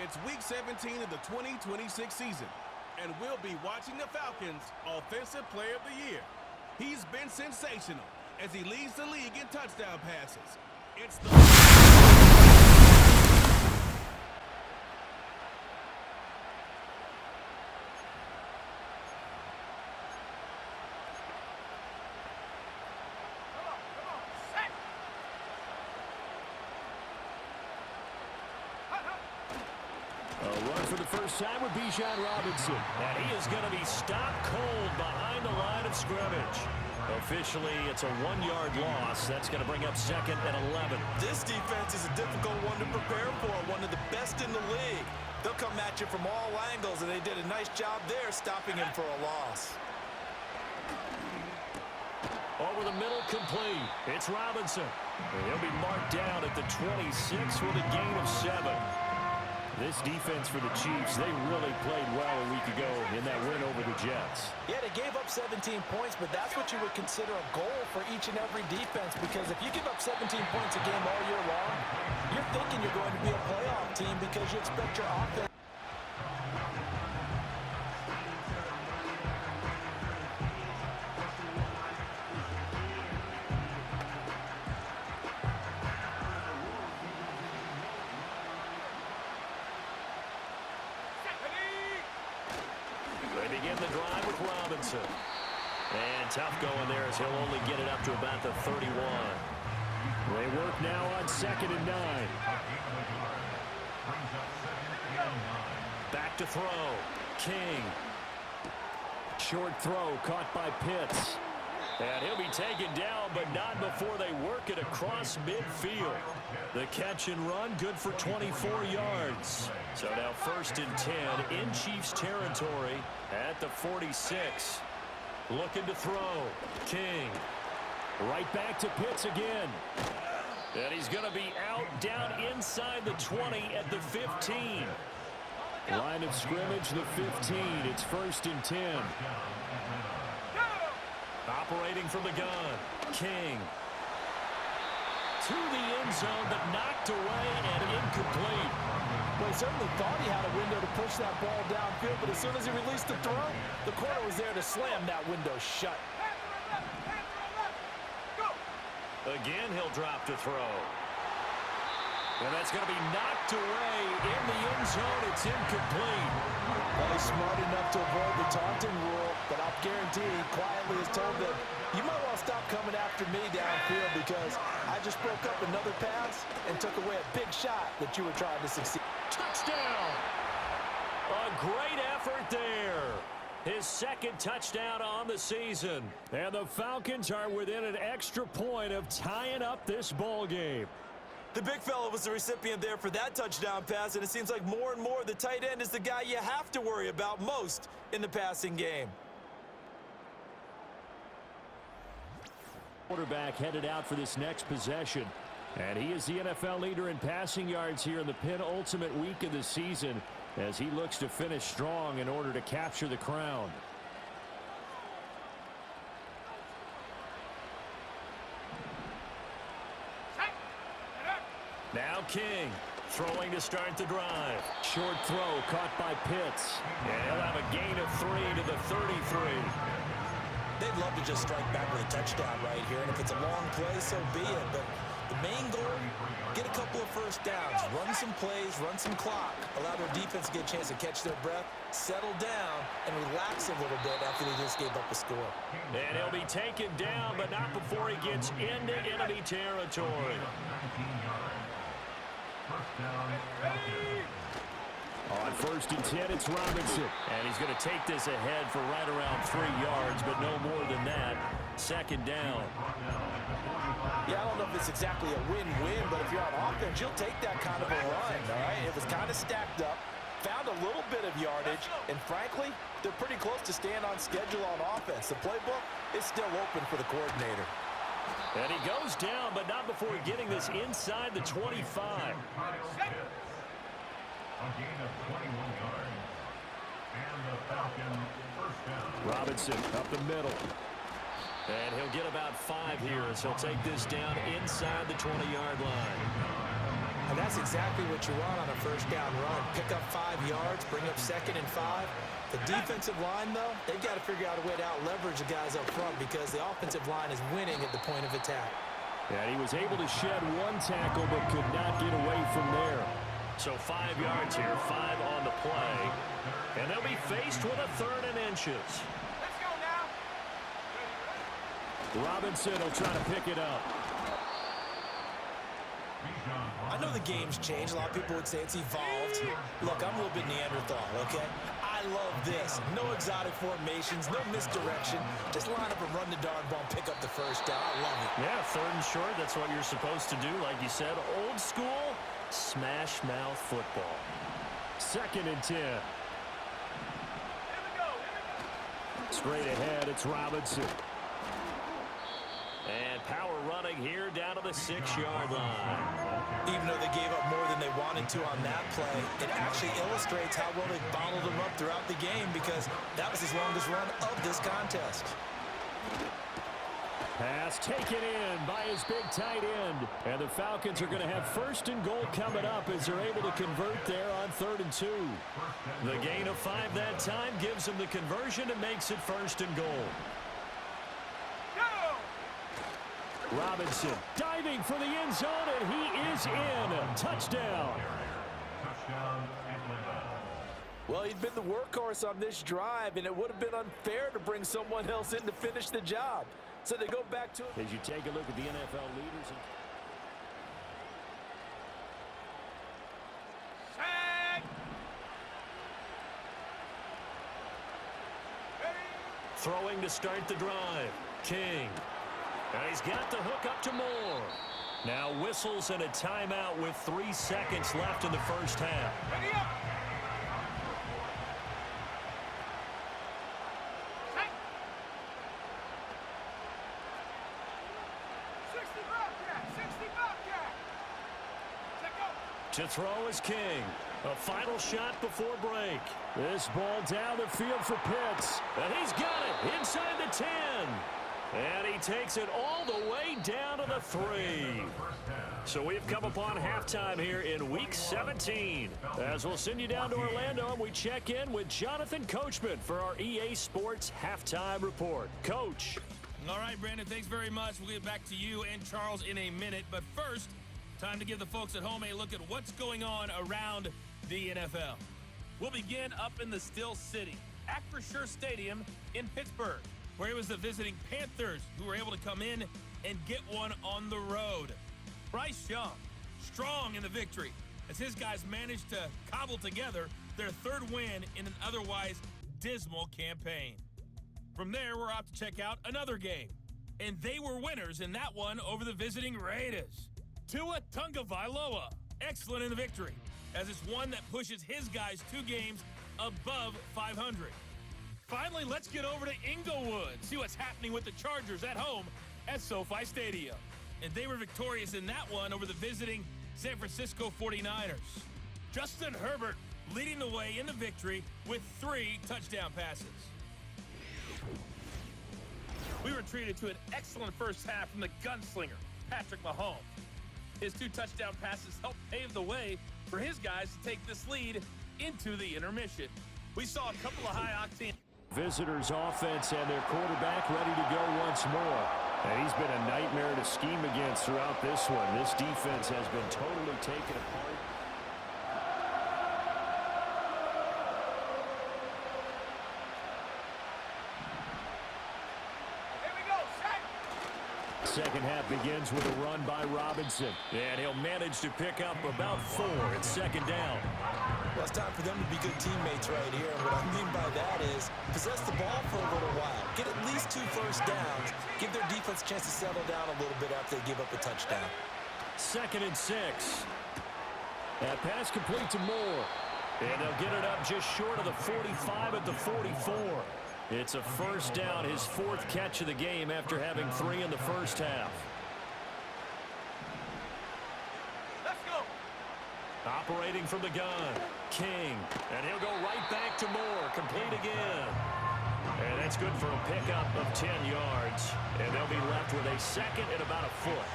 It's Week 17 of the 2026 season, and we'll be watching the Falcons' Offensive Player of the Year. He's been sensational as he leads the league in touchdown passes. It's the... For the first time with Bijan Robinson. And he is going to be stopped cold behind the line of scrimmage. Officially, it's a 1-yard loss. That's going to bring up 2nd and 11. This defense is a difficult one to prepare for, one of the best in the league. They'll come at you from all angles, and they did a nice job there stopping him for a loss. Over the middle, complete. It's Robinson. And he'll be marked down at the 26 with a gain of 7. This defense for the Chiefs, they really played well a week ago in that win over the Jets. Yeah, they gave up 17 points, but that's what you would consider a goal for each and every defense, because if you give up 17 points a game all year long, you're thinking you're going to be a playoff team because you expect your offense. And tough going there as he'll only get it up to about the 31. They work now on 2nd and 9. Back to throw. King. Short throw caught by Pitts. And he'll be taken down, but not before they work it across midfield. The catch and run, good for 24 yards. So now 1st and 10 in Chiefs territory at the 46. Looking to throw. King. Right back to Pitts again. And he's going to be out down inside the 20 at the 15. Line of scrimmage, the 15. It's 1st and 10. Operating from the gun. King. To the end zone, but knocked away and incomplete. Well, he certainly thought he had a window to push that ball downfield, but as soon as he released the throw, the corner was there to slam that window shut. Again, he'll drop to throw. And that's going to be knocked away in the end zone. It's incomplete. Well, he's smart enough to avoid the taunting rule, but I'll guarantee he quietly has told them, you might want to stop coming after me downfield because I just broke up another pass and took away a big shot that you were trying to succeed. Touchdown! A great effort there. His 2nd touchdown on the season. And the Falcons are within an extra point of tying up this ball game. The big fella was the recipient there for that touchdown pass, and it seems like more and more the tight end is the guy you have to worry about most in the passing game. Quarterback headed out for this next possession. And he is the NFL leader in passing yards here in the penultimate week of the season as he looks to finish strong in order to capture the crown. Now King throwing to start the drive. Short throw caught by Pitts. And he'll have a gain of 3 to the 33. They'd love to just strike back with a touchdown right here, and if it's a long play, so be it. But the main goal, get a couple of first downs, run some plays, run some clock, allow their defense to get a chance to catch their breath, settle down, and relax a little bit after they just gave up a score. And he'll be taken down, but not before he gets into enemy territory. On 1st and 10, it's Robinson. And he's going to take this ahead for right around 3 yards, but no more than that. 2nd down. Yeah, I don't know if it's exactly a win-win, but if you're on offense, you'll take that kind of a run, all right? It was kind of stacked up, found a little bit of yardage, and frankly, they're pretty close to staying on schedule on offense. The playbook is still open for the coordinator. And he goes down, but not before getting this inside the 25. A gain of 21 yards. And the Falcon first down. Robinson up the middle. And he'll get about 5 here as he'll take this down inside the 20-yard line. And that's exactly what you want on a first down run. Pick up 5 yards, bring up 2nd and 5. The defensive line, though, they've got to figure out a way to out-leverage the guys up front because the offensive line is winning at the point of attack. And he was able to shed 1 tackle but could not get away from there. So 5 yards here, 5 on the play. And they'll be faced with a 3rd and inches. Let's go now. Robinson will try to pick it up. I know the game's changed. A lot of people would say it's evolved. Look, I'm a little bit Neanderthal, okay? I love this. No exotic formations, no misdirection. Just line up and run the darn ball and pick up the first down. I love it. Yeah, 3rd and short, that's what you're supposed to do. Like you said, old school, smash mouth football. 2nd and 10. Straight ahead, it's Robinson. And power running here down to the 6-yard line. Even though they gave up more than they wanted to on that play, it actually illustrates how well they bottled them up throughout the game because that was his longest run of this contest. Pass taken in by his big tight end. And the Falcons are going to have 1st and goal coming up as they're able to convert there on 3rd and 2. The gain of 5 that time gives them the conversion and makes it 1st and goal. Robinson diving for the end zone, and he is in. Touchdown. Well, he'd been the workhorse on this drive, and it would have been unfair to bring someone else in to finish the job. So they go back to As you take a look at the NFL leaders. Throwing to start the drive. King. And he's got the hook up to Moore. Now whistles and a timeout with 3 seconds left in the first half. Ready up. To throw is King. A final shot before break. This ball down the field for Pitts. And he's got it inside the 10. And he takes it all the way down to the 3. So we've come upon halftime here in Week 17. As we'll send you down to Orlando, and we check in with Jonathan Coachman for our EA Sports Halftime Report. Coach. All right, Brandon, thanks very much. We'll get back to you and Charles in a minute. But first, time to give the folks at home a look at what's going on around the NFL. We'll begin up in the Still City, Acrisure Stadium in Pittsburgh, where it was the visiting Panthers who were able to come in and get one on the road. Bryce Young, strong in the victory, as his guys managed to cobble together their 3rd win in an otherwise dismal campaign. From there, we're off to check out another game, and they were winners in that one over the visiting Raiders. Tua Tagovailoa, excellent in the victory, as it's one that pushes his guys 2 games above 500. Finally, let's get over to Inglewood, see what's happening with the Chargers at home at SoFi Stadium. And they were victorious in that one over the visiting San Francisco 49ers. Justin Herbert leading the way in the victory with 3 touchdown passes. We were treated to an excellent first half from the gunslinger, Patrick Mahomes. His 2 touchdown passes helped pave the way for his guys to take this lead into the intermission. We saw a couple of high-octane Visitors offense and their quarterback ready to go once more. And he's been a nightmare to scheme against throughout this one. This defense has been totally taken apart. Second half begins with a run by Robinson. And he'll manage to pick up about 4 at 2nd down. Well, it's time for them to be good teammates right here. And what I mean by that is possess the ball for a little while. Get at least 2 first downs. Give their defense a chance to settle down a little bit after they give up a touchdown. 2nd and 6. That pass complete to Moore. And they'll get it up just short of the 45 at the 44. It's a first down, his 4th catch of the game after having 3 in the first half. Let's go. Operating from the gun, King. And he'll go right back to Moore, complete again. And that's good for a pickup of 10 yards. And they'll be left with a 2nd and about a foot.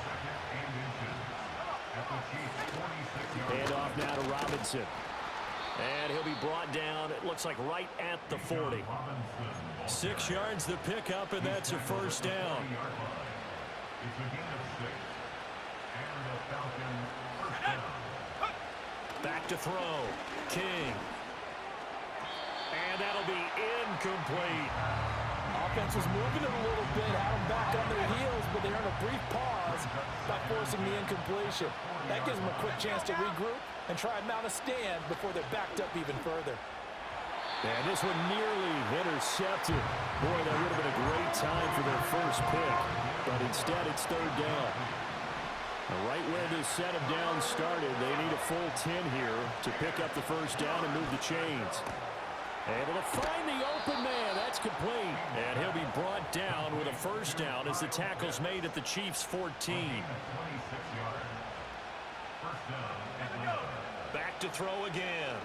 At the Chiefs' 46 Hand off now to Robinson. And he'll be brought down, it looks like right at the 40. 6 yards the pickup, and that's a first down. It's a gain of 6. And the Falcons first down. Back to throw. King. And that'll be incomplete. Offense was moving it a little bit, had them back on their heels, but they earned a brief pause by forcing the incompletion. That gives them a quick chance to regroup and try and mount a stand before they're backed up even further. And this one nearly intercepted. Boy, that would have been a great time for their first pick, but instead it's third down. Right where this set of downs started, they need a full 10 here to pick up the first down and move the chains. Able to find the open man. That's complete. And he'll be brought down with a first down as the tackle's made at the Chiefs' 14. 26 yards. First down. Back to throw again.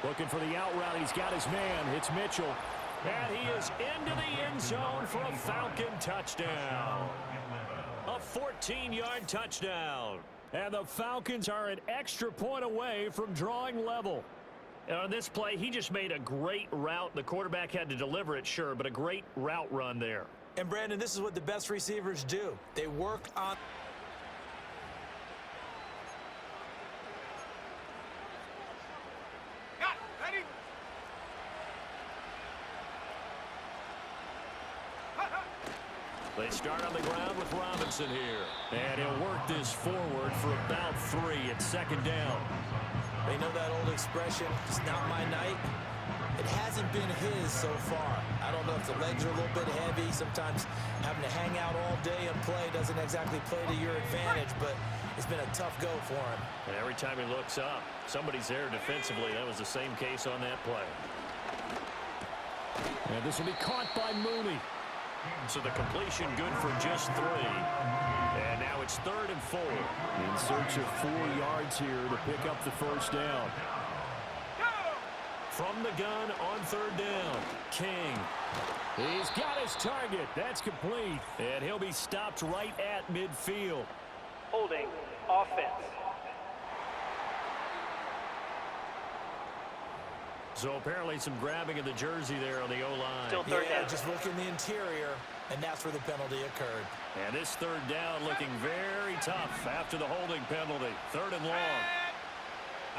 Looking for the out route. He's got his man. It's Mitchell. And he is into the end zone for a Falcon touchdown. A 14-yard touchdown. And the Falcons are an extra point away from drawing level. And on this play, he just made a great route. The quarterback had to deliver it, sure, but a great route run there. And, Brandon, this is what the best receivers do. They work on... Ready? They start on the ground with Robinson here. And he'll work this forward for about 3 at second down. They know that old expression, it's not my night. It hasn't been his so far. I don't know if the legs are a little bit heavy. Sometimes having to hang out all day and play doesn't exactly play to your advantage, but it's been a tough go for him. And every time he looks up, somebody's there defensively. That was the same case on that play. And this will be caught by Mooney. So the completion good for just 3. And now it's 3rd and 4. In search of 4 yards here to pick up the first down. From the gun on 3rd down, King. He's got his target. That's complete. And he'll be stopped right at midfield. Holding offense. So apparently some grabbing of the jersey there on the O-line. Still third down. Just look in the interior, and that's where the penalty occurred. And this 3rd down looking very tough after the holding penalty. 3rd and long.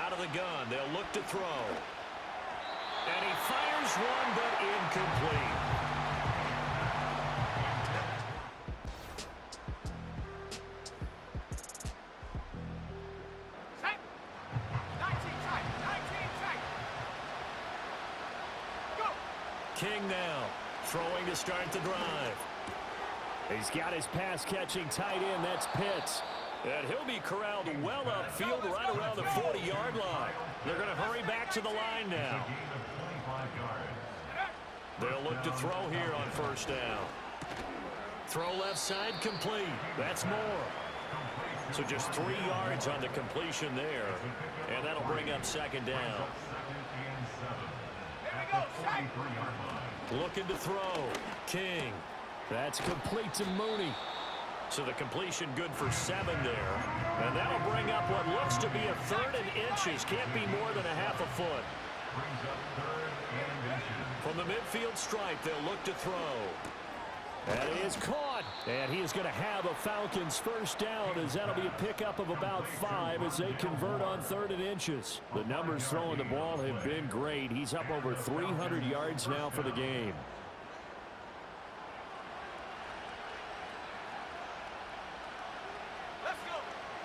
Out of the gun, they'll look to throw. And he fires one, but incomplete. Set. 19 tight. 19 tight. Go. King now, throwing to start the drive. He's got his pass-catching tight end. That's Pitts. And he'll be corralled well upfield right around the 40-yard line. They're going to hurry back to the line now. They'll look to throw here on first down. Throw left side complete. That's more. So just 3 yards on the completion there. And that'll bring up second down. Looking to throw. King. That's complete to Mooney. So the completion good for 7 there. And that'll bring up what looks to be a 3rd and inches. Can't be more than a half a foot. From the midfield stripe, they'll look to throw. That is caught. And he is going to have a Falcons first down, as that'll be a pickup of about 5 as they convert on 3rd and inches. The numbers throwing the ball have been great. He's up over 300 yards now for the game.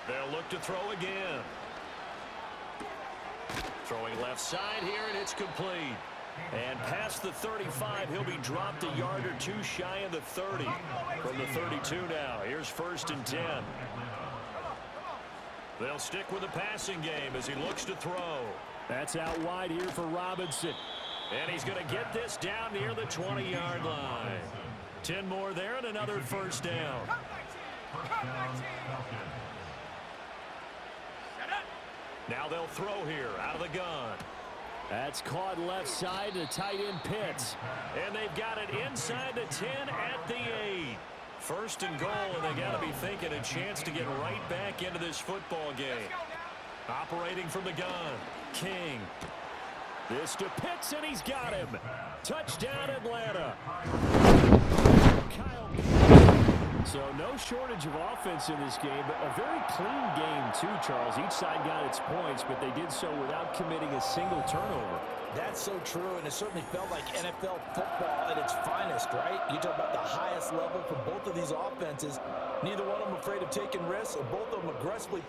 They'll look to throw again. Throwing left side here, and it's complete. And past the 35, he'll be dropped a yard or 2 shy of the 30. From the 32 now, here's 1st and 10. They'll stick with the passing game as he looks to throw. That's out wide here for Robinson. And he's going to get this down near the 20-yard line. 10 more there and another first down. Now they'll throw here out of the gun. That's caught left side to tight end Pitts. And they've got it inside the 10 at the 8. First and goal, and they got to be thinking a chance to get right back into this football game. Operating from the gun, King. This to Pitts, and he's got him. Touchdown, Atlanta. Kyle. So no shortage of offense in this game, but a very clean game too, Charles. Each side got its points, but they did so without committing a single turnover. That's so true, and it certainly felt like NFL football at its finest, right? You talk about the highest level for both of these offenses. Neither one of them afraid of taking risks, and both of them aggressively.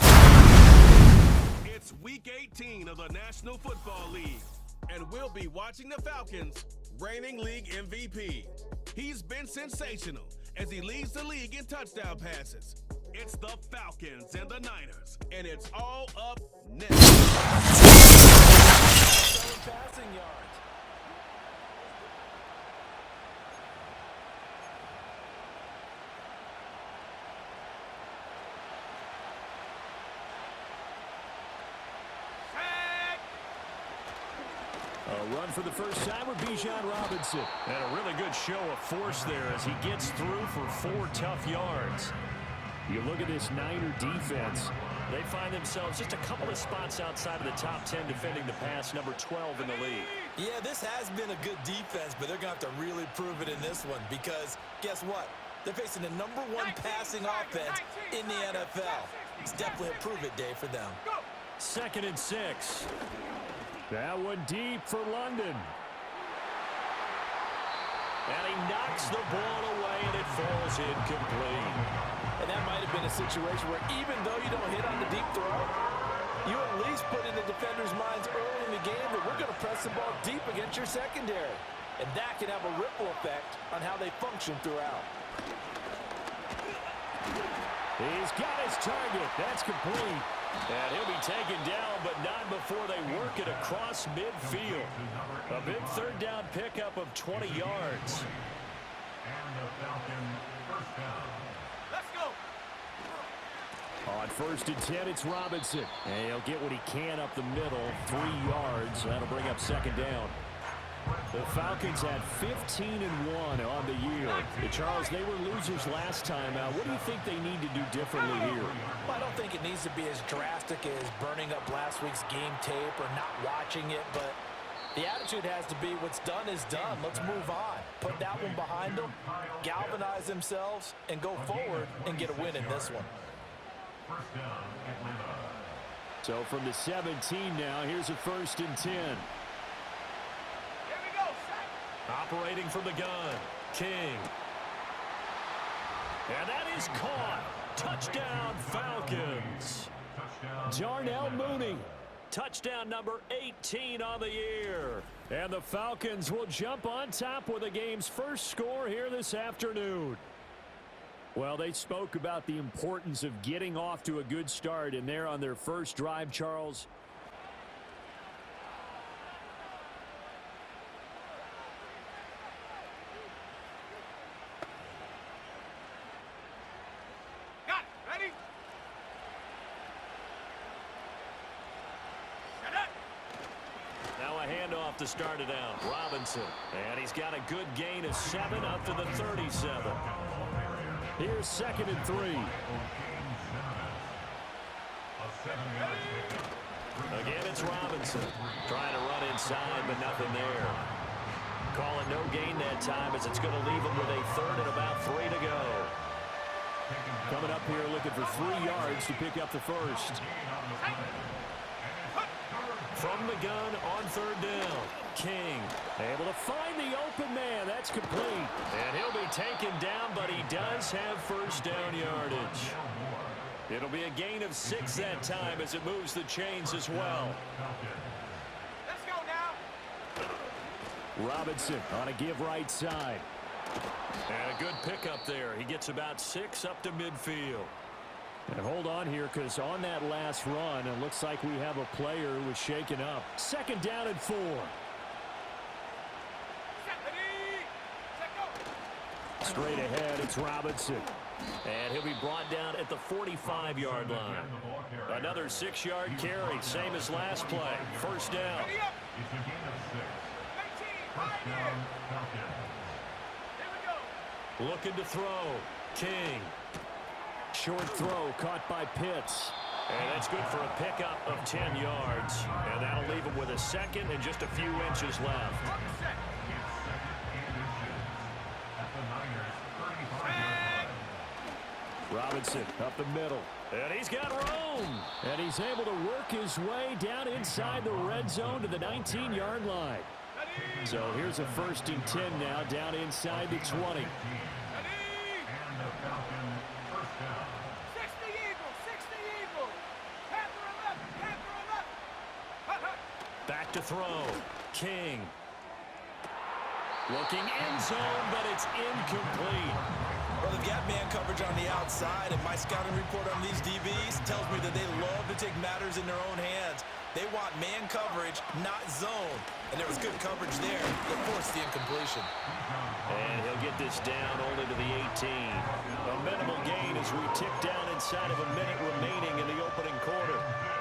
It's Week 18 of the National Football League, and we'll be watching the Falcons, reigning league MVP. He's been sensational as he leads the league in touchdown passes. It's the Falcons and the Niners, and it's all up next. Passing yards. A run for the first time with Bijan Robinson. And a really good show of force there as he gets through for 4 tough yards. You look at this Niner defense. They find themselves just a couple of spots outside of the top 10 defending the pass, number 12 in the league. Yeah, this has been a good defense, but they're going to have to really prove it in this one because guess what? They're facing the number 1 passing offense in the NFL. It's definitely a prove-it day for them. 2nd and 6. That one deep for London. And he knocks the ball away, and it falls incomplete. And that might have been a situation where even though you don't hit on the deep throw, you at least put in the defender's minds early in the game that we're going to press the ball deep against your secondary. And that can have a ripple effect on how they function throughout. He's got his target. That's complete. And he'll be taken down, but not before they work it across midfield. A big 3rd down pickup of 20 yards. And the Falcons first down. On 1st and 10, it's Robinson. And he'll get what he can up the middle, 3 yards. That'll bring up 2nd down. The Falcons had 15-1 on the year. Charles, they were losers last time out. What do you think they need to do differently here? Well, I don't think it needs to be as drastic as burning up last week's game tape or not watching it, but the attitude has to be what's done is done. Let's move on. Put that one behind them, galvanize themselves, and go forward and get a win in this one. First down, Atlanta. So from the 17 now, here's a 1st and 10. Operating from the gun, King. And that is caught. Touchdown, Falcons. Darnell Mooney. Touchdown number 18 on the year. And the Falcons will jump on top with the game's first score here this afternoon. Well, they spoke about the importance of getting off to a good start, and they're on their first drive, Charles. Got it. Ready? Now a handoff to start it out. Robinson. And he's got a good gain of 7 up to the 37. Here's 2nd and 3. Again, it's Robinson. Trying to run inside, but nothing there. Call it no gain that time as it's going to leave him with a 3rd and about 3 to go. Coming up here looking for 3 yards to pick up the first. From the gun on 3rd down. King able to find the open man. That's complete. And he'll be taken down, but he does have first down yardage. It'll be a gain of 6 that time as it moves the chains as well. Let's go now. Robinson on a give right side. And a good pickup there. He gets about 6 up to midfield. And hold on here, because on that last run, it looks like we have a player who was shaken up. 2nd down and 4. Straight ahead, it's Robinson. And he'll be brought down at the 45-yard line. Another 6-yard carry, same as last play. First down. Looking to throw. King. Short throw caught by Pitts. And that's good for a pickup of 10 yards. And that'll leave him with a second and just a few inches left. Robinson up the middle. And he's got room. And he's able to work his way down inside the red zone to the 19-yard line. So here's a 1st and 10 now down inside the 20. Back to throw. King. Looking end zone, but it's incomplete. Well, they've got man coverage on the outside, and my scouting report on these DBs tells me that they love to take matters in their own hands. They want man coverage, not zone. And there was good coverage there that forced the incompletion. And he'll get this down only to the 18. A minimal gain as we tick down inside of a minute remaining in the opening quarter.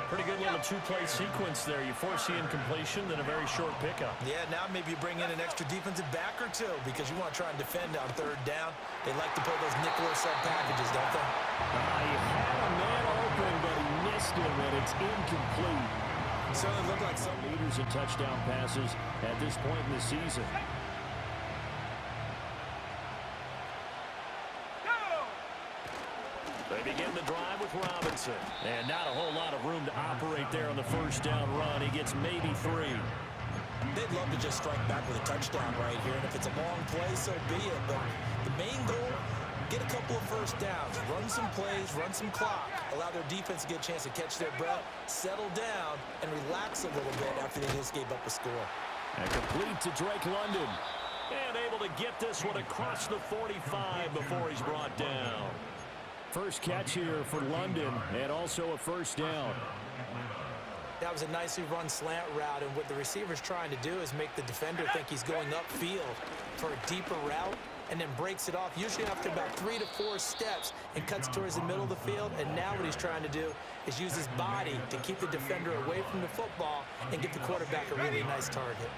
Pretty good little two-play sequence there. You force the incompletion, then a very short pickup. Yeah, now maybe you bring in an extra defensive back or two because you want to try and defend on 3rd down. They like to play those nickel or sub packages, don't they? He had a man open, but he missed him, and it's incomplete. Certainly looked like some leaders in touchdown passes at this point in the season. They begin the drive with Robinson. And not a whole lot of room to operate there on the 1st down run. He gets maybe 3. They'd love to just strike back with a touchdown right here. And if it's a long play, so be it. But the main goal, get a couple of 1st downs. Run some plays, run some clock. Allow their defense to get a chance to catch their breath, settle down, and relax a little bit after they just gave up a score. And complete to Drake London. And able to get this one across the 45 before he's brought down. First catch here for London, and also a 1st down. That was a nicely run slant route, and what the receiver's trying to do is make the defender think he's going upfield for a deeper route, and then breaks it off, usually after about 3 to 4 steps, and cuts towards the middle of the field. And now what he's trying to do is use his body to keep the defender away from the football and get the quarterback a really nice target.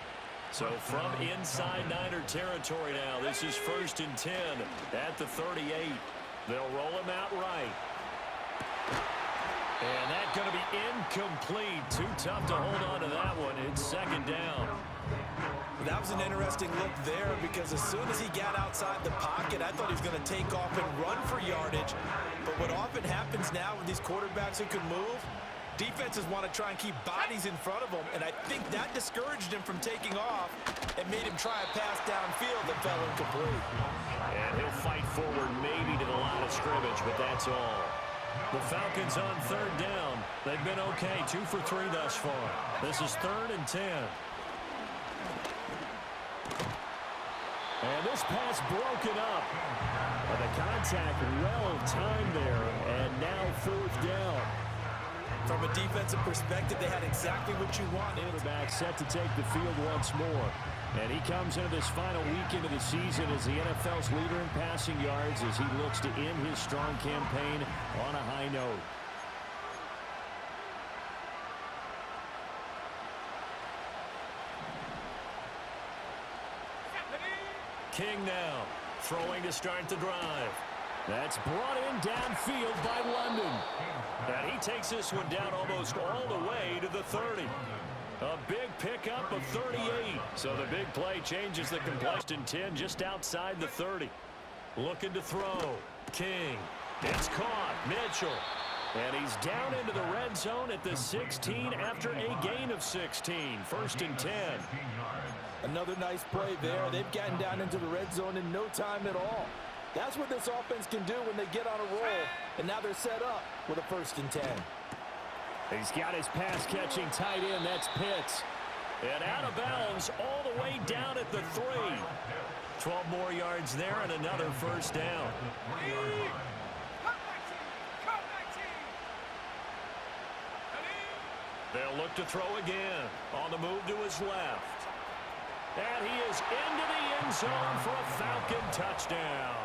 So from inside Niner territory now, this is 1st and 10 at the 38. They'll roll him out right. And that's going to be incomplete. Too tough to hold on to that one. It's 2nd down. That was an interesting look there because as soon as he got outside the pocket, I thought he was going to take off and run for yardage. But what often happens now with these quarterbacks who can move, defenses want to try and keep bodies in front of them, and I think that discouraged him from taking off and made him try a pass downfield that fell incomplete. And he'll fight forward maybe to the line of scrimmage, but that's all. The Falcons on 3rd down. They've been okay, 2 for 3 thus far. This is 3rd and 10. And this pass broken up. And the contact well timed there, and now 4th down. From a defensive perspective, they had exactly what you wanted. Quarterback set to take the field once more. And he comes into this final weekend of the season as the NFL's leader in passing yards as he looks to end his strong campaign on a high note. King now, throwing to start the drive. That's brought in downfield by London. And he takes this one down almost all the way to the 30. A big pickup of 38. So the big play changes the completion 10 just outside the 30. Looking to throw. King. It's caught. Mitchell. And he's down into the red zone at the 16 after a gain of 16. 1st and 10. Another nice play there. They've gotten down into the red zone in no time at all. That's what this offense can do when they get on a roll. And now they're set up with a 1st and 10. He's got his pass-catching tight end. That's Pitts. And out of bounds all the way down at the 3. 12 more yards there and another 1st down. They'll look to throw again. On the move to his left. And he is into the end zone for a Falcon touchdown.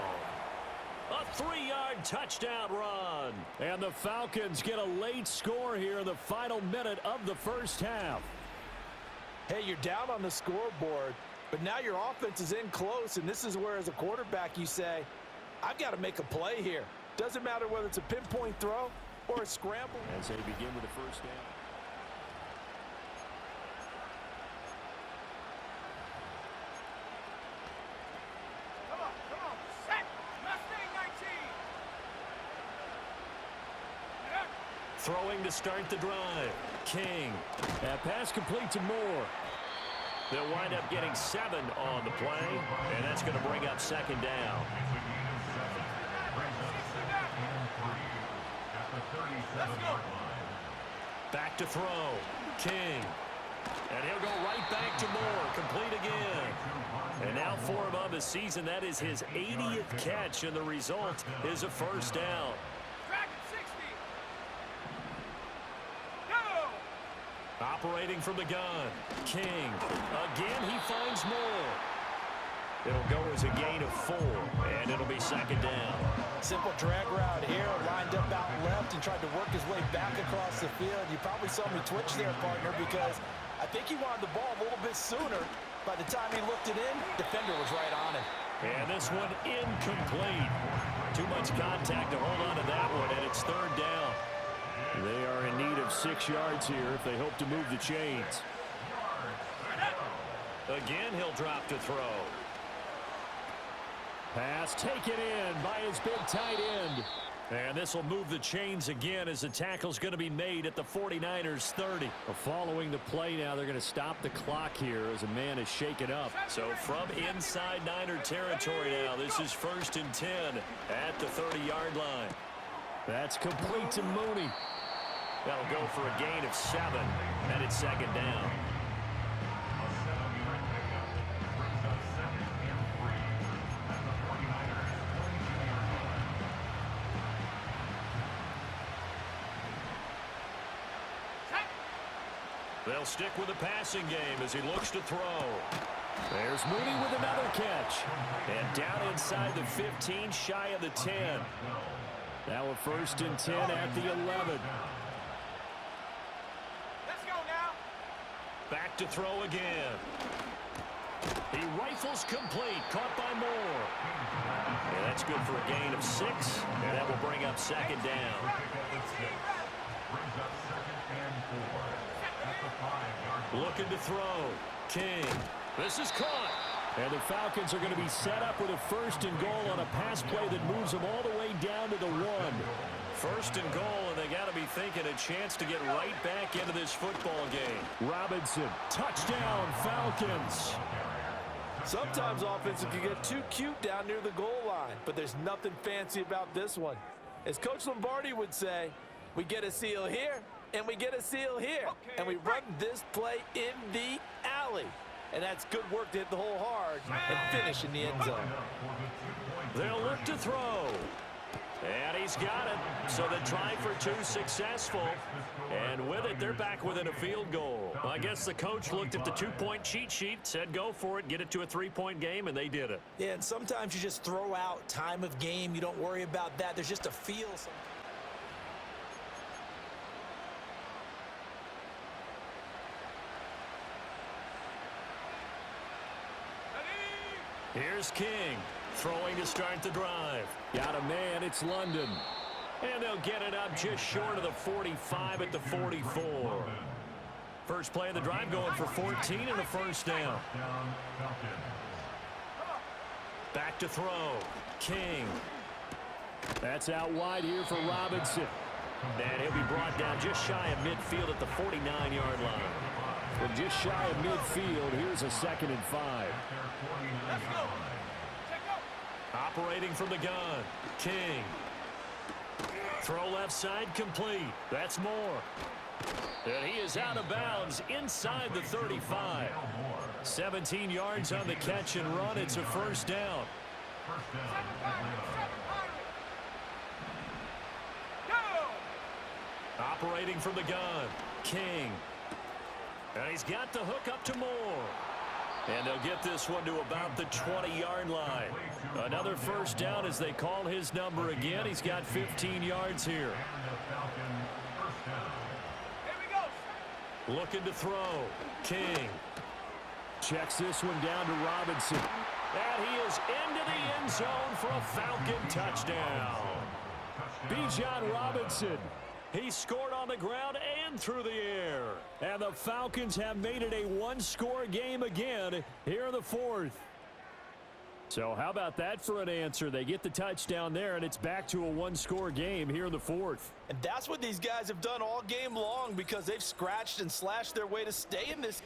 A 3-yard touchdown run. And the Falcons get a late score here in the final minute of the 1st half. Hey, you're down on the scoreboard, but now your offense is in close, and this is where, as a quarterback, you say, I've got to make a play here. Doesn't matter whether it's a pinpoint throw or a scramble. As they begin with the first down. Come on, set. Mustang 19. Throwing to start the drive. King. That pass complete to Moore. They'll wind up getting 7 on the play, and that's going to bring up second down. Back to throw. King. And he'll go right back to Moore. Complete again. And now for him on the season, that is his 80th catch, and the result is a first down. Operating from the gun. King. Again, he finds Moore. It'll go as a gain of 4, and it'll be second down. Simple drag route here, lined up out left and tried to work his way back across the field. You probably saw me twitch there, partner, because I think he wanted the ball a little bit sooner. By the time he looked it in, defender was right on him. And this one incomplete. Too much contact to hold on to that one, and it's third down. They are in need of 6 yards here if they hope to move the chains. Again, he'll drop to throw. Pass taken in by his big tight end. And this will move the chains again as the tackle's going to be made at the 49ers 30. Following the play now, they're going to stop the clock here as a man is shaken up. So from inside Niner territory now, this is 1st and 10 at the 30-yard line. That's complete to Mooney. That'll go for a gain of 7, and it's second down. They'll stick with the passing game as he looks to throw. There's Mooney with another catch. And down inside the 15, shy of the 10. Now a 1st and 10 at the 11. Back to throw again. He rifles complete. Caught by Moore. And that's good for a gain of 6. And that will bring up second down. Looking to throw. King. This is caught. And the Falcons are going to be set up with a 1st and goal on a pass play that moves them all the way down to the 1. 1st and goal, and they got to be thinking a chance to get right back into this football game. Robinson, touchdown, Falcons. Sometimes offenses can get too cute down near the goal line, but there's nothing fancy about this one. As Coach Lombardi would say, we get a seal here, and we get a seal here, and we run this play in the alley. And that's good work to hit the hole hard and finish in the end zone. They'll look to throw. And he's got it. So the try for 2 successful. And with it, they're back within a field goal. I guess the coach looked at the 2-point cheat sheet, said go for it, get it to a 3-point game, and they did it. Yeah, and sometimes you just throw out time of game. You don't worry about that. There's just a feel. Here's King, throwing to start the drive. Got a man, it's London. And they'll get it up just short of the 45 at the 44. First play of the drive going for 14 and a 1st down. Back to throw. King. That's out wide here for Robinson. And he'll be brought down just shy of midfield at the 49-yard line. From just shy of midfield, here's a 2nd and 5. Operating from the gun. King. Throw left side complete. That's Moore. And he is out of bounds inside the 35. 17 yards on the catch and run. It's a 1st down. Operating from the gun. King. And he's got the hook up to Moore. And they'll get this one to about the 20-yard line. Another 1st down as they call his number again. He's got 15 yards here. Looking to throw. King. Checks this one down to Robinson. And he is into the end zone for a Falcon touchdown. Bijan Robinson. He scored on the ground and through the air. And the Falcons have made it a one-score game again here in the fourth. So how about that for an answer? They get the touchdown there, and it's back to a one-score game here in the fourth. And that's what these guys have done all game long because they've scratched and slashed their way to stay in this.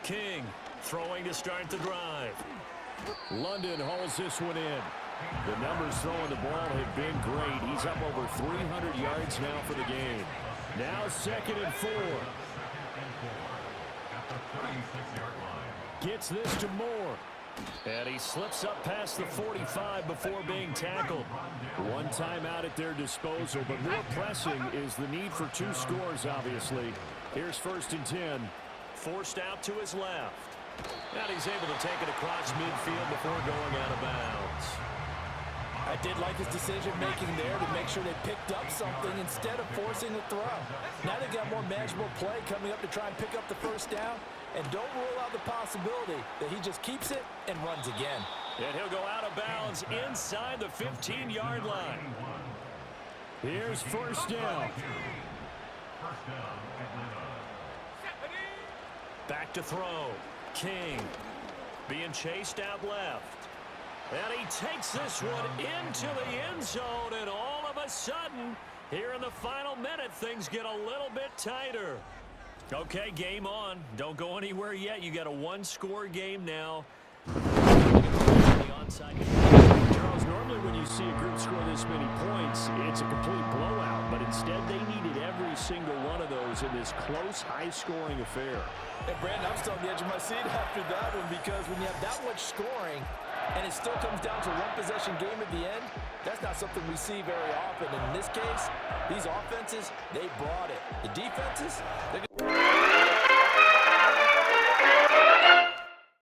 King throwing to start the drive. London hauls this one in. The numbers throwing the ball have been great. He's up over 300 yards now for the game. Now 2nd and 4. Gets this to Moore. And he slips up past the 45 before being tackled. One timeout at their disposal, but more pressing is the need for 2 scores, obviously. Here's 1st and 10. Forced out to his left. And he's able to take it across midfield before going out of bounds. I did like his decision-making there to make sure they picked up something instead of forcing the throw. Now they got more manageable play coming up to try and pick up the 1st down. And don't rule out the possibility that he just keeps it and runs again. And he'll go out of bounds inside the 15-yard line. Here's 1st down. Back to throw. King being chased out left. And he takes this one into the end zone, and all of a sudden, here in the final minute, things get a little bit tighter. Okay, game on. Don't go anywhere yet. You got a one-score game now. Charles, normally when you see a group score this many points, it's a complete blowout. But instead, they needed every single one of those in this close, high-scoring affair. And Brandon, I'm still on the edge of my seat after that one because when you have that much scoring and it still comes down to one possession game at the end, that's not something we see very often. In this case, these offenses, they brought it. The defenses, they're